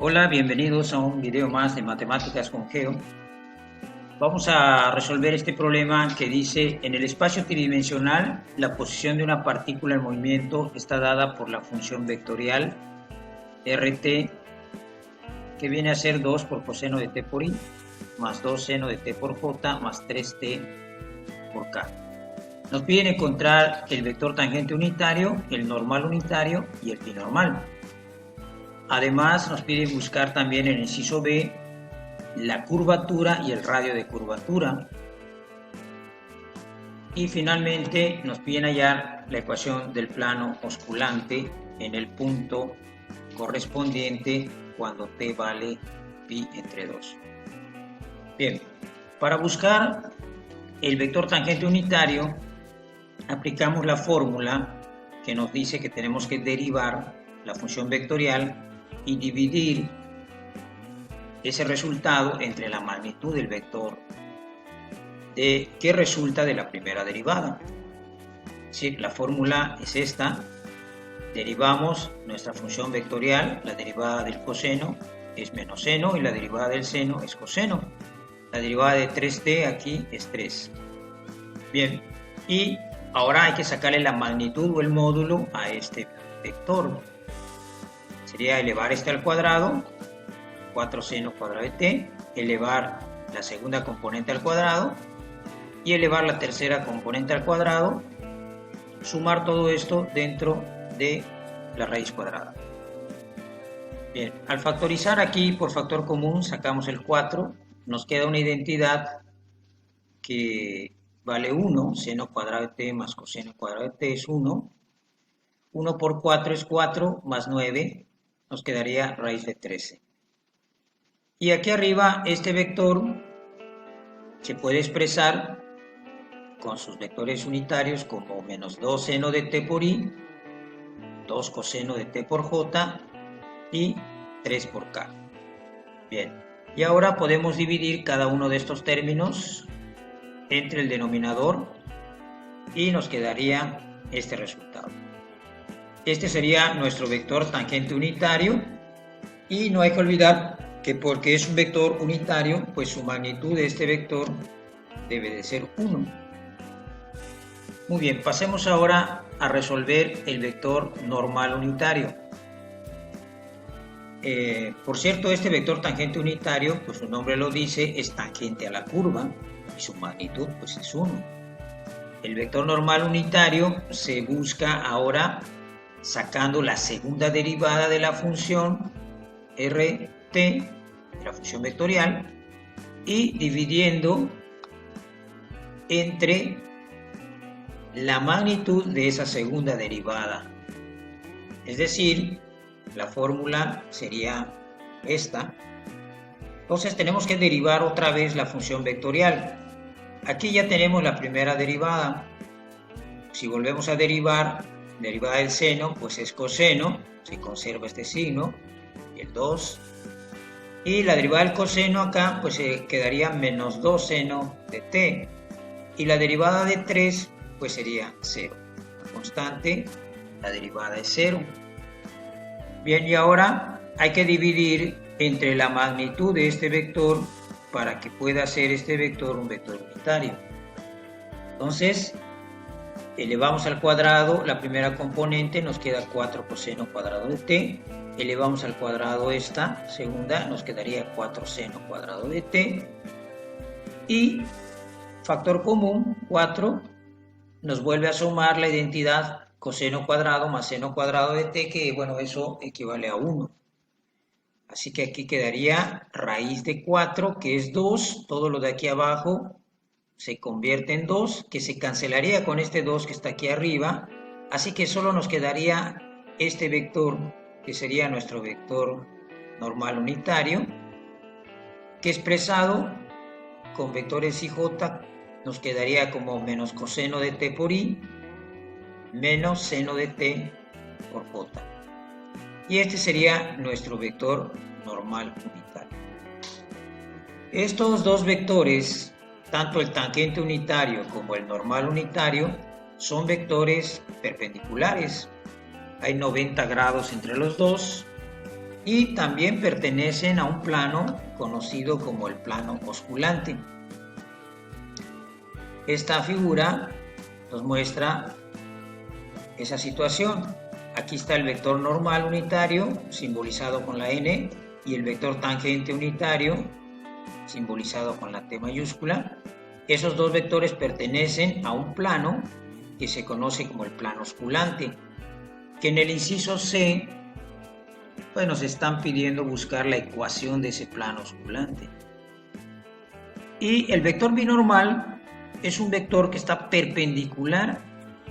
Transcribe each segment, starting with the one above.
Hola, bienvenidos a un video más de Matemáticas con Geo. Vamos a resolver este problema que dice: en el espacio tridimensional, la posición de una partícula en movimiento está dada por la función vectorial RT, que viene a ser 2 por coseno de t por i, más 2 seno de t por j, más 3t por k. Nos piden encontrar el vector tangente unitario, el normal unitario y el binormal. Además, nos pide buscar también en el inciso B la curvatura y el radio de curvatura. Y finalmente nos piden hallar la ecuación del plano osculante en el punto correspondiente cuando t vale pi entre 2. Bien, para buscar el vector tangente unitario, aplicamos la fórmula que nos dice que tenemos que derivar la función vectorial y dividir ese resultado entre la magnitud del vector que resulta de la primera derivada. Sí, la fórmula es esta: derivamos nuestra función vectorial, la derivada del coseno es menos seno y la derivada del seno es coseno. La derivada de 3t aquí es 3. Bien, y ahora hay que sacarle la magnitud o el módulo a este vector. Sería elevar este al cuadrado, 4 seno cuadrado de t, elevar la segunda componente al cuadrado y elevar la tercera componente al cuadrado, sumar todo esto dentro de la raíz cuadrada. Bien, al factorizar aquí por factor común sacamos el 4, nos queda una identidad que vale 1, seno cuadrado de t más coseno cuadrado de t es 1, 1 por 4 es 4, más 9, nos quedaría raíz de 13. Y aquí arriba este vector se puede expresar con sus vectores unitarios como menos 2 seno de t por i, 2 coseno de t por j y 3 por k. Bien, y ahora podemos dividir cada uno de estos términos entre el denominador y nos quedaría este resultado. Este sería nuestro vector tangente unitario, y no hay que olvidar que porque es un vector unitario, pues su magnitud de este vector debe de ser 1. Muy bien, pasemos ahora a resolver el vector normal unitario. Por cierto, este vector tangente unitario, pues su nombre lo dice, es tangente a la curva y su magnitud pues es 1. El vector normal unitario se busca ahora sacando la segunda derivada de la función RT, de la función vectorial, y dividiendo entre la magnitud de esa segunda derivada. Es decir, la fórmula sería esta. Entonces tenemos que derivar otra vez la función vectorial. Aquí ya tenemos la primera derivada. Si volvemos a derivar, derivada del seno, pues es coseno, se conserva este signo, el 2. Y la derivada del coseno acá, pues quedaría menos 2 seno de t. Y la derivada de 3, pues sería 0. La constante, la derivada es 0. Bien, y ahora hay que dividir entre la magnitud de este vector para que pueda ser este vector un vector unitario. Entonces, elevamos al cuadrado la primera componente, nos queda 4 coseno cuadrado de t. Elevamos al cuadrado esta segunda, nos quedaría 4 seno cuadrado de t. Y factor común, 4, nos vuelve a sumar la identidad coseno cuadrado más seno cuadrado de t, que bueno, eso equivale a 1. Así que aquí quedaría raíz de 4, que es 2, todo lo de aquí abajo se convierte en 2, que se cancelaría con este 2 que está aquí arriba, así que solo nos quedaría este vector, que sería nuestro vector normal unitario, que expresado con vectores i j nos quedaría como menos coseno de t por i, menos seno de t por j. Y este sería nuestro vector normal unitario. Estos dos vectores, tanto el tangente unitario como el normal unitario, son vectores perpendiculares. Hay 90 grados entre los dos y también pertenecen a un plano conocido como el plano osculante. Esta figura nos muestra esa situación. Aquí está el vector normal unitario, simbolizado con la N, y el vector tangente unitario, simbolizado con la T mayúscula. Esos dos vectores pertenecen a un plano que se conoce como el plano osculante, que en el inciso C pues nos están pidiendo buscar la ecuación de ese plano osculante. Y el vector binormal es un vector que está perpendicular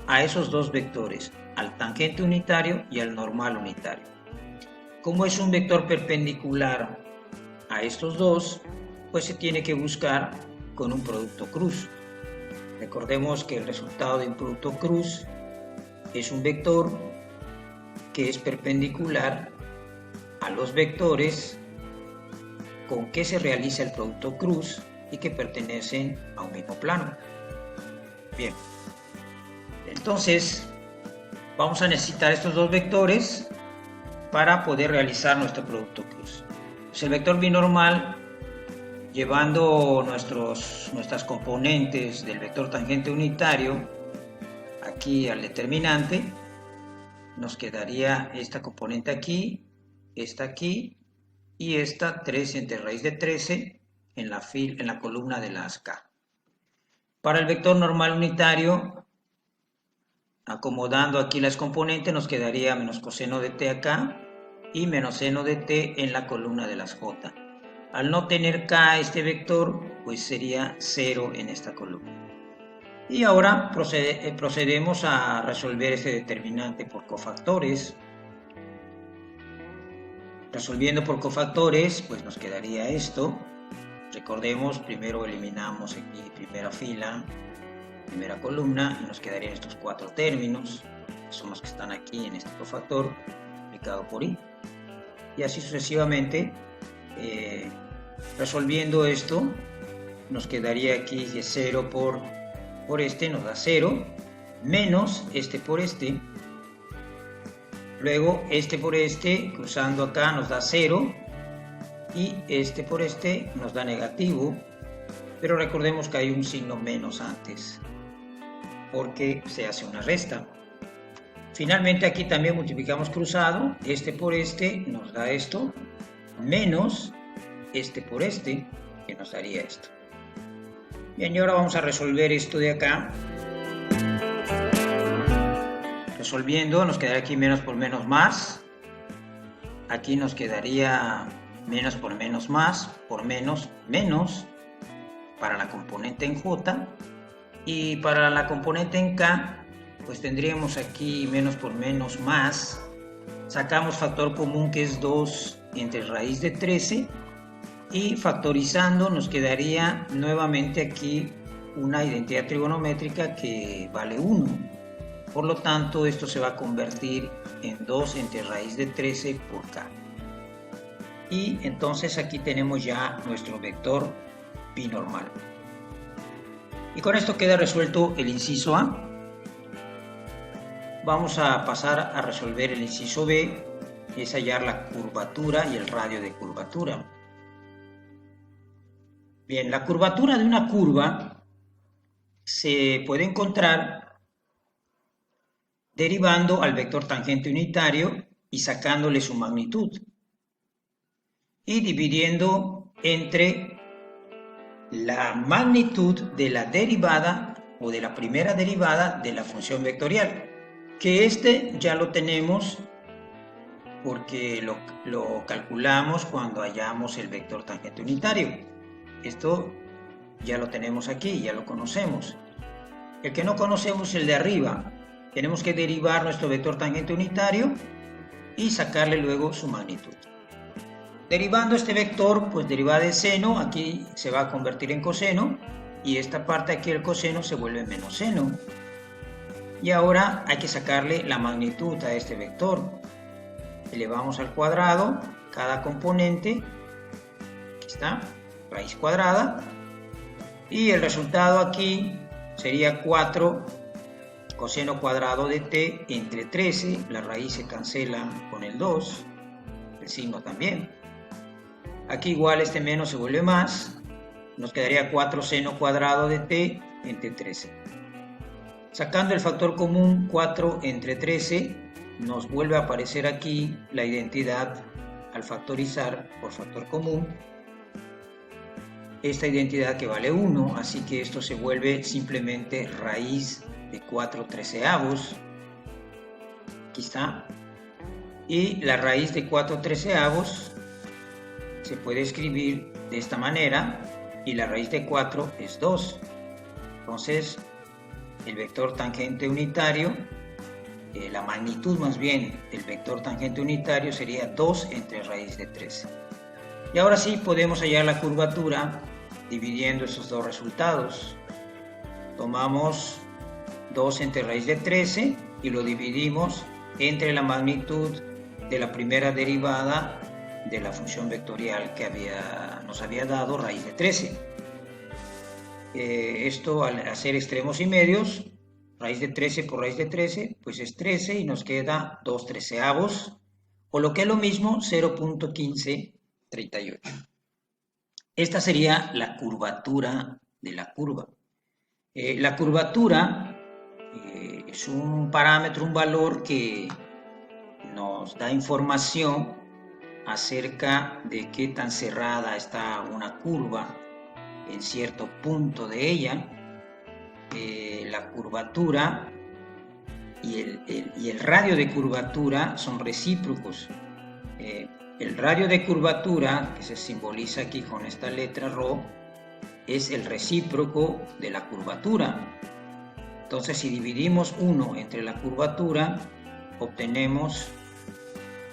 a esos dos vectores, al tangente unitario y al normal unitario. Como es un vector perpendicular a estos dos, pues se tiene que buscar con un producto cruz. Recordemos que el resultado de un producto cruz es un vector que es perpendicular a los vectores con que se realiza el producto cruz y que pertenecen a un mismo plano. Bien, entonces vamos a necesitar estos dos vectores para poder realizar nuestro producto cruz. Pues el vector binormal, llevando nuestras componentes del vector tangente unitario aquí al determinante, nos quedaría esta componente aquí, esta aquí y esta 3 entre raíz de 13 en la columna de las K. Para el vector normal unitario, acomodando aquí las componentes, nos quedaría menos coseno de t acá y menos seno de t en la columna de las J. Al no tener K este vector, pues sería 0 en esta columna. Y ahora procedemos a resolver este determinante por cofactores. Resolviendo por cofactores, pues nos quedaría esto. Recordemos, primero eliminamos aquí primera fila, primera columna, y nos quedarían estos 4 términos, que son los que están aquí en este cofactor, multiplicado por i. Y así sucesivamente, resolviendo esto, nos quedaría aquí que 0 por este nos da 0, menos este por este. Luego este por este, cruzando acá, nos da 0. Y este por este nos da negativo. Pero recordemos que hay un signo menos antes, porque se hace una resta. Finalmente aquí también multiplicamos cruzado. Este por este nos da esto, menos este por este, que nos daría esto. Bien, y ahora vamos a resolver esto de acá. Resolviendo, nos quedaría aquí menos por menos más. Aquí nos quedaría menos por menos más, por menos, menos, para la componente en J. Y para la componente en K, pues tendríamos aquí menos por menos más. Sacamos factor común que es 2 entre raíz de 13. Y factorizando nos quedaría nuevamente aquí una identidad trigonométrica que vale 1. Por lo tanto, esto se va a convertir en 2 entre raíz de 13 por K. Y entonces aquí tenemos ya nuestro vector binormal. Y con esto queda resuelto el inciso A. Vamos a pasar a resolver el inciso B, que es hallar la curvatura y el radio de curvatura. Bien, la curvatura de una curva se puede encontrar derivando al vector tangente unitario y sacándole su magnitud y dividiendo entre la magnitud de la derivada o de la primera derivada de la función vectorial, que este ya lo tenemos porque lo calculamos cuando hallamos el vector tangente unitario. Esto ya lo tenemos aquí, ya lo conocemos. El que no conocemos es el de arriba. Tenemos que derivar nuestro vector tangente unitario y sacarle luego su magnitud. Derivando este vector, pues derivada de seno, aquí se va a convertir en coseno, y esta parte aquí, el coseno, se vuelve menos seno. Y ahora hay que sacarle la magnitud a este vector. Elevamos al cuadrado cada componente, aquí está, raíz cuadrada, y el resultado aquí sería 4 coseno cuadrado de t entre 13, la raíz se cancela con el 2, el signo también. Aquí igual este menos se vuelve más, nos quedaría 4 seno cuadrado de t entre 13. Sacando el factor común 4 entre 13, nos vuelve a aparecer aquí la identidad al factorizar por factor común. Esta identidad que vale 1, así que esto se vuelve simplemente raíz de 4 treceavos. Aquí está. Y la raíz de 4 treceavos se puede escribir de esta manera, y la raíz de 4 es 2. Entonces, el vector tangente unitario, la magnitud más bien del vector tangente unitario sería 2 entre raíz de 13. Y ahora sí podemos hallar la curvatura dividiendo esos dos resultados. Tomamos 2 entre raíz de 13 y lo dividimos entre la magnitud de la primera derivada de la función vectorial que nos había dado raíz de 13. Esto al hacer extremos y medios, raíz de 13 por raíz de 13, pues es 13 y nos queda 2 treceavos, o lo que es lo mismo, 0.1538. Esta sería la curvatura de la curva. La curvatura es un parámetro, un valor que nos da información acerca de qué tan cerrada está una curva en cierto punto de ella. La curvatura y el radio de curvatura son recíprocos. El radio de curvatura, que se simboliza aquí con esta letra ρ, es el recíproco de la curvatura. Entonces, si dividimos 1 entre la curvatura, obtenemos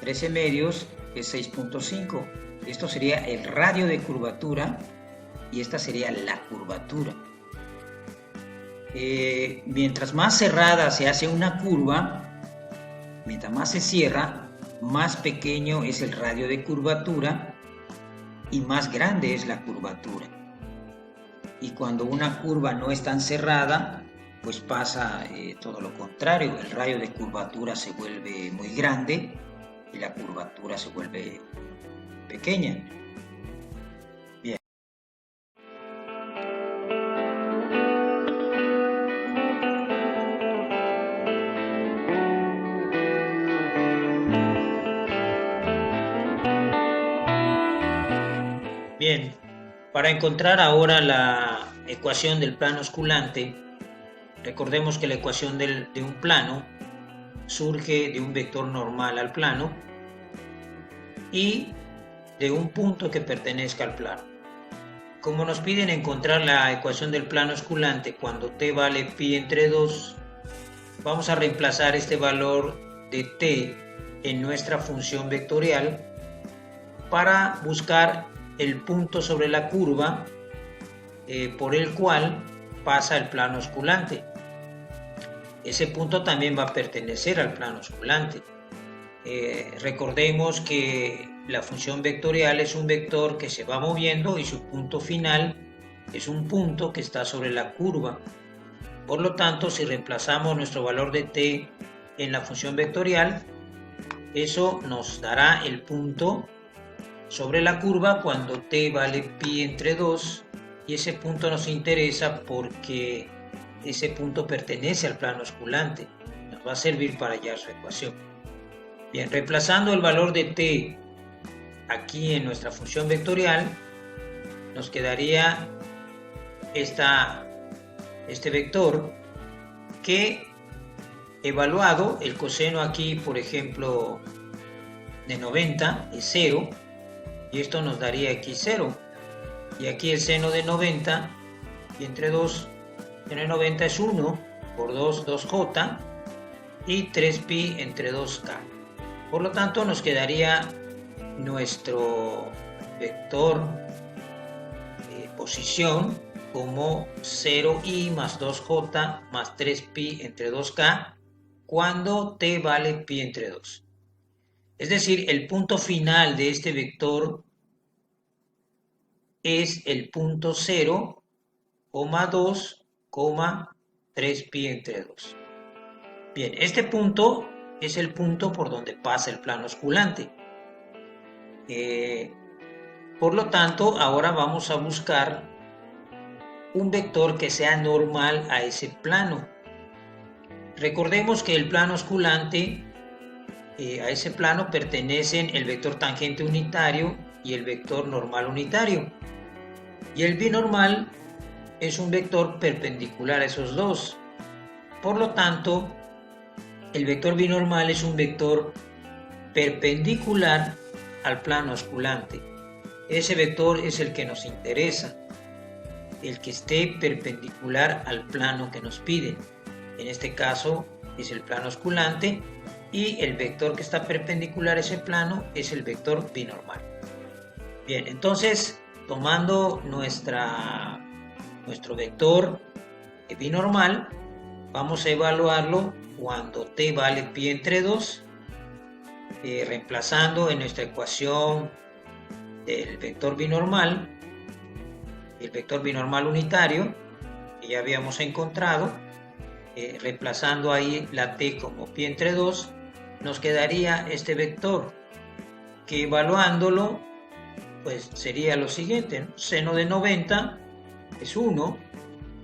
13 medios, que es 6.5. Esto sería el radio de curvatura y esta sería la curvatura. Mientras más cerrada se hace una curva, mientras más se cierra, más pequeño es el radio de curvatura y más grande es la curvatura. Y cuando una curva no es tan cerrada, pues pasa todo lo contrario. El radio de curvatura se vuelve muy grande y la curvatura se vuelve pequeña. Bien. Bien, para encontrar ahora la ecuación del plano osculante, recordemos que la ecuación de un plano surge de un vector normal al plano y de un punto que pertenezca al plano. Como nos piden encontrar la ecuación del plano osculante cuando t vale pi entre 2, vamos a reemplazar este valor de t en nuestra función vectorial para buscar el punto sobre la curva por el cual pasa el plano osculante. Ese punto también va a pertenecer al plano osculante. Recordemos que la función vectorial es un vector que se va moviendo y su punto final es un punto que está sobre la curva. Por lo tanto, si reemplazamos nuestro valor de t en la función vectorial, eso nos dará el punto sobre la curva cuando t vale pi entre 2, y ese punto nos interesa porque ese punto pertenece al plano osculante. Nos va a servir para hallar su ecuación. Bien, reemplazando el valor de t aquí en nuestra función vectorial, nos quedaría este vector que, evaluado, el coseno aquí, por ejemplo, de 90 es 0, y esto nos daría aquí 0. Y aquí el seno de 90, y entre 2, seno de 90 es 1, por 2, 2j, y 3pi entre 2k. Por lo tanto, nos quedaría nuestro vector posición como 0i más 2j más 3pi entre 2k cuando t vale pi entre 2. Es decir, el punto final de este vector es el punto 0, 2, 3pi entre 2. Bien, este punto es el punto por donde pasa el plano osculante. Por lo tanto, ahora vamos a buscar un vector que sea normal a ese plano. Recordemos que el plano osculante, a ese plano pertenecen el vector tangente unitario y el vector normal unitario. Y el binormal es un vector perpendicular a esos dos. Por lo tanto, el vector binormal es un vector perpendicular al plano osculante. Ese vector es el que nos interesa, el que esté perpendicular al plano que nos piden. En este caso es el plano osculante y el vector que está perpendicular a ese plano es el vector binormal. Bien, entonces tomando nuestro vector binormal, vamos a evaluarlo cuando t vale pi entre 2, reemplazando en nuestra ecuación del vector binormal, el vector binormal unitario que ya habíamos encontrado, reemplazando ahí la t como pi entre 2, nos quedaría este vector que evaluándolo pues sería lo siguiente, ¿no? Seno de 90 es 1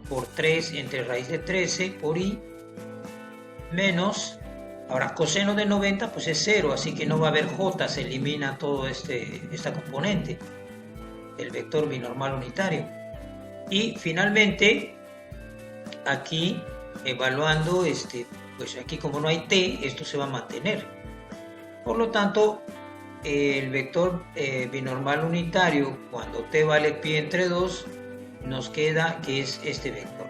por 3 entre raíz de 13 por i menos, ahora coseno de 90 pues es 0, así que no va a haber j, se elimina todo esta componente, el vector binormal unitario. Y finalmente aquí evaluando pues aquí como no hay t, esto se va a mantener. Por lo tanto, el vector binormal unitario cuando t vale pi entre 2 nos queda que es este vector.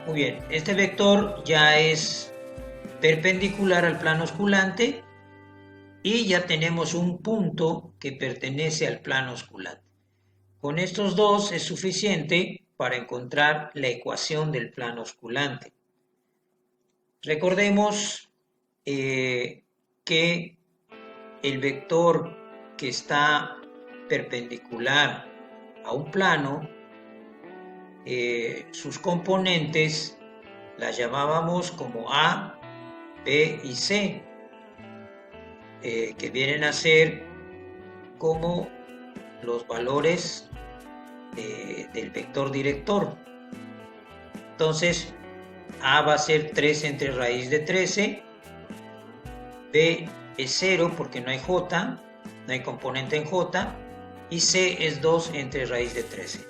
Muy bien, este vector ya es perpendicular al plano osculante y ya tenemos un punto que pertenece al plano osculante. Con estos dos es suficiente para encontrar la ecuación del plano osculante. Recordemos que el vector que está perpendicular a un plano, sus componentes las llamábamos como A, B y C, que vienen a ser como los valores del vector director. Entonces, A va a ser 3 entre raíz de 13, B es 0 porque no hay j, no hay componente en j, y c es 2 entre raíz de 13.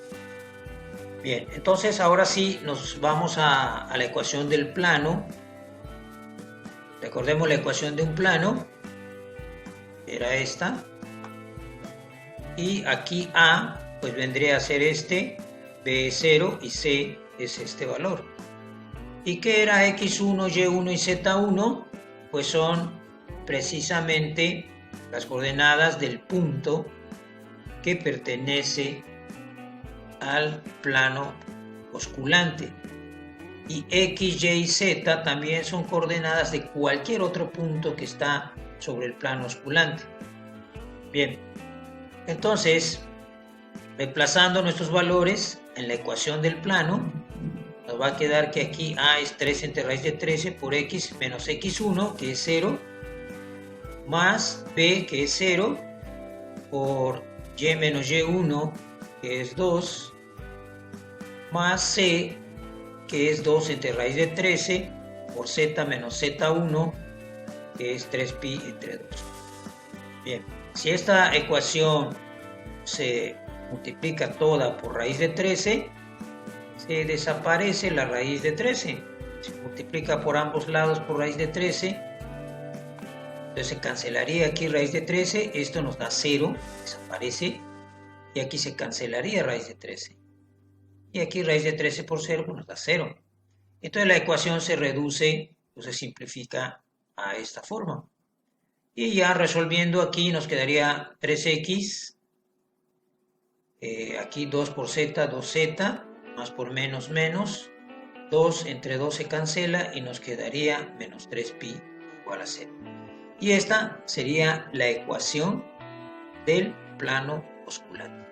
Bien, entonces ahora sí nos vamos a la ecuación del plano. Recordemos la ecuación de un plano, era esta, y aquí a pues vendría a ser b es 0 y c es este valor. ¿Y qué era x1, y1 y z1? Pues son precisamente las coordenadas del punto que pertenece al plano osculante. Y x, y y z también son coordenadas de cualquier otro punto que está sobre el plano osculante. Bien, entonces, reemplazando nuestros valores en la ecuación del plano, nos va a quedar que aquí a es 3 entre raíz de 13 por x menos x1, que es 0, más b, que es 0, por y menos y1, que es 2, más c, que es 2 entre raíz de 13, por z menos z1, que es 3pi entre 2. Bien, si esta ecuación se multiplica toda por raíz de 13, se desaparece la raíz de 13. Se multiplica por ambos lados por raíz de 13. Entonces se cancelaría aquí raíz de 13. Esto nos da 0, desaparece. Y aquí se cancelaría raíz de 13. Y aquí raíz de 13 por 0 nos da 0. Entonces la ecuación se reduce, o se simplifica a esta forma. Y ya resolviendo aquí nos quedaría 3x. Aquí 2 por z, 2z. Más por menos, menos, 2 entre 2 se cancela y nos quedaría menos 3pi igual a 0. Y esta sería la ecuación del plano osculante,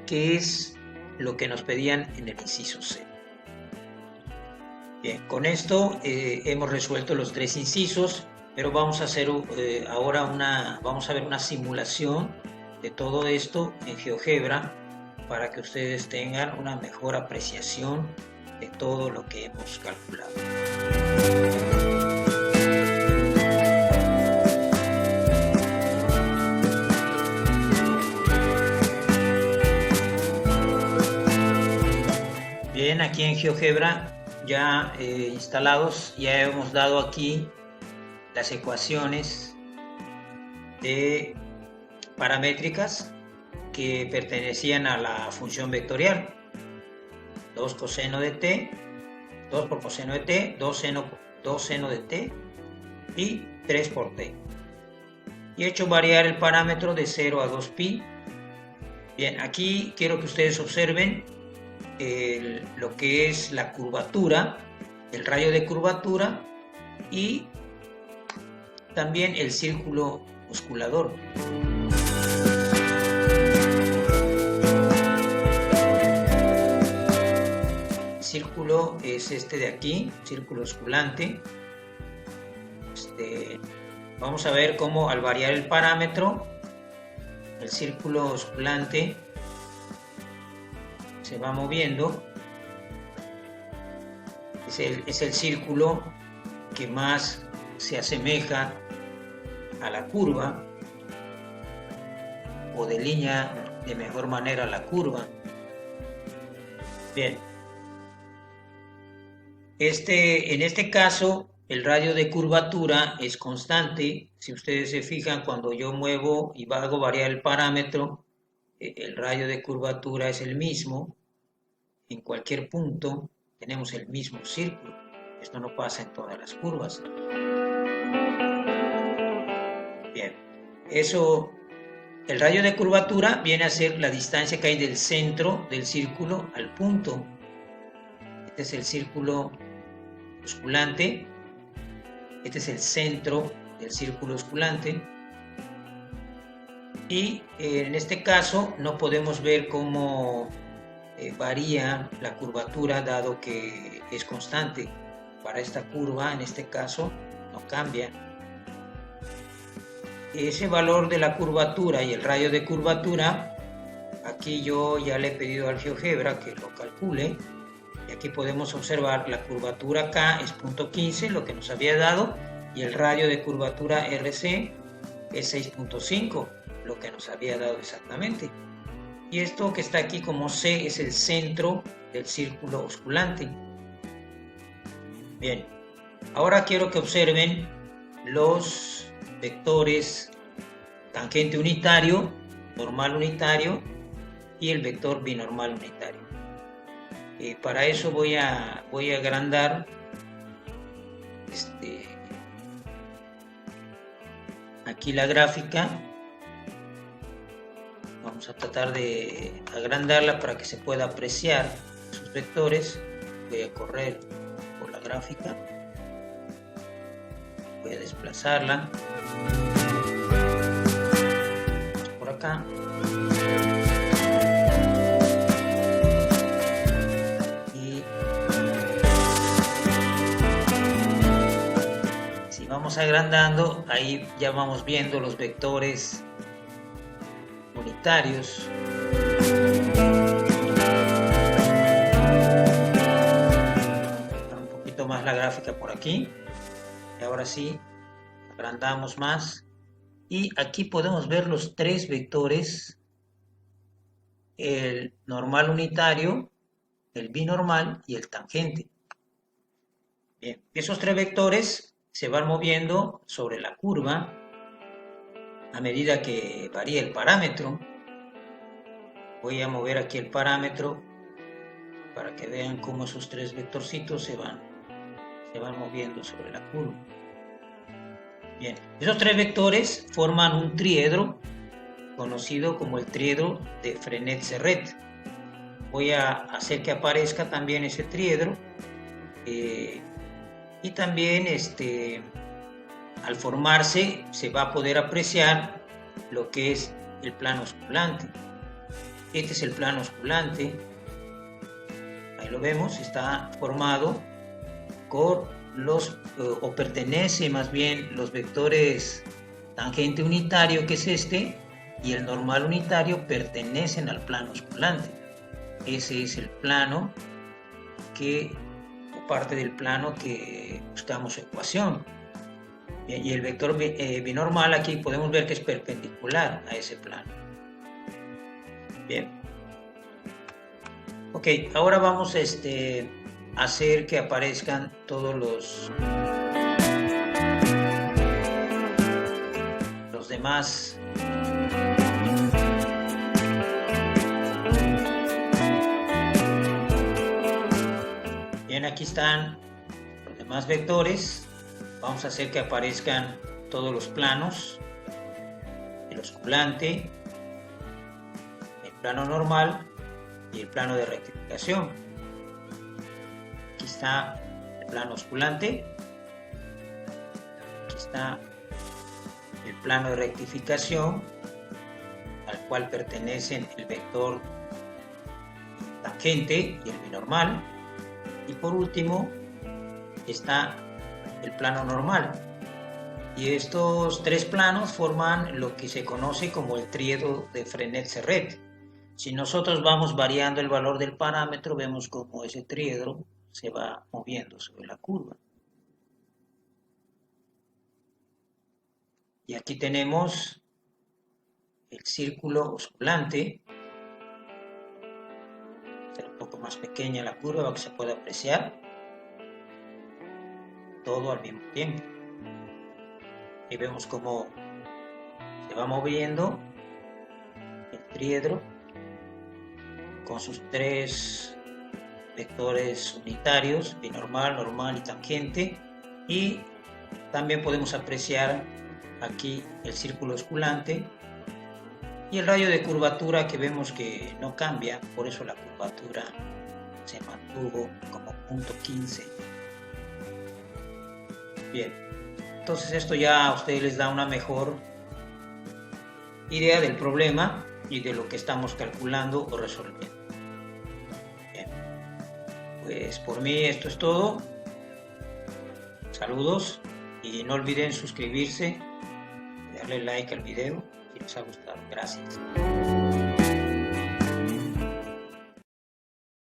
que es lo que nos pedían en el inciso C. Bien, con esto hemos resuelto los 3 incisos pero vamos a hacer ahora vamos a ver una simulación de todo esto en GeoGebra para que ustedes tengan una mejor apreciación de todo lo que hemos calculado. Bien, aquí en GeoGebra ya instalados, ya hemos dado aquí las ecuaciones paramétricas que pertenecían a la función vectorial. 2 coseno de t, 2 por coseno de t, 2 seno de t y 3 por t. Y he hecho variar el parámetro de 0 a 2pi. Bien, aquí quiero que ustedes observen lo que es la curvatura, el radio de curvatura y también el círculo osculador. El círculo es este de aquí, círculo osculante. Vamos a ver cómo al variar el parámetro, el círculo osculante se va moviendo. Es el círculo que más se asemeja a la curva o delinea de mejor manera la curva. Bien, en este caso el radio de curvatura es constante. Si ustedes se fijan, cuando yo muevo y hago variar el parámetro, el radio de curvatura es el mismo. En cualquier punto tenemos el mismo círculo. Esto no pasa en todas las curvas. Bien, el radio de curvatura viene a ser la distancia que hay del centro del círculo al punto. Este es el círculo osculante. Este es el centro del círculo osculante. Y en este caso no podemos ver cómo varía la curvatura, dado que es constante. Para esta curva, en este caso, no cambia. Ese valor de la curvatura y el radio de curvatura, aquí yo ya le he pedido al GeoGebra que lo calcule, y aquí podemos observar la curvatura K es 0.15, lo que nos había dado, y el radio de curvatura RC es 6.5, lo que nos había dado exactamente. Y esto que está aquí como C es el centro del círculo osculante. Bien, ahora quiero que observen los vectores tangente unitario, normal unitario y el vector binormal unitario. Para eso voy a agrandar aquí la gráfica. Vamos a tratar de agrandarla para que se pueda apreciar sus vectores. Voy a correr por la gráfica. Voy a desplazarla. Por acá. Y si vamos agrandando, ahí ya vamos viendo los vectores unitarios. Un poquito más la gráfica por aquí. Y ahora sí, agrandamos más. Y aquí podemos ver los tres vectores: el normal unitario, el binormal y el tangente. Bien, esos tres vectores se van moviendo sobre la curva a medida que varía el parámetro. Voy a mover aquí el parámetro para que vean cómo esos tres vectorcitos se van moviendo sobre la curva. Bien, esos tres vectores forman un triedro conocido como el triedro de Frenet-Serret. Voy a hacer que aparezca también ese triedro y también al formarse se va a poder apreciar lo que es el plano osculante. Este es el plano osculante. Ahí lo vemos, está formado con o pertenece más bien los vectores tangente unitario, que es este, y el normal unitario pertenecen al plano osculante. Ese es el plano o parte del plano que buscamos su ecuación. Bien, y el vector binormal aquí podemos ver que es perpendicular a ese plano. Bien. Ok, ahora vamos a hacer que aparezcan todos los demás bien. Aquí están los demás vectores. Vamos a hacer que aparezcan todos los planos: el osculante, el plano normal y el plano de rectificación. Aquí está el plano osculante, aquí está el plano de rectificación, al cual pertenecen el vector tangente y el binormal, y por último está el plano normal. Y estos tres planos forman lo que se conoce como el tríedo de Frenet-Serret. Si nosotros vamos variando el valor del parámetro, vemos cómo ese tríedo se va moviendo sobre la curva. Y aquí tenemos el círculo osculante. Será un poco más pequeña la curva para que se pueda apreciar todo al mismo tiempo. Y vemos cómo se va moviendo el tríedro con sus tres vectores unitarios: binormal, normal y tangente. Y también podemos apreciar aquí el círculo osculante y el radio de curvatura, que vemos que no cambia, por eso la curvatura se mantuvo como punto 15. Bien, entonces esto ya a ustedes les da una mejor idea del problema y de lo que estamos calculando o resolviendo. Bien, pues por mí esto es todo. Saludos y no olviden suscribirse, darle like al video si les ha gustado. Gracias.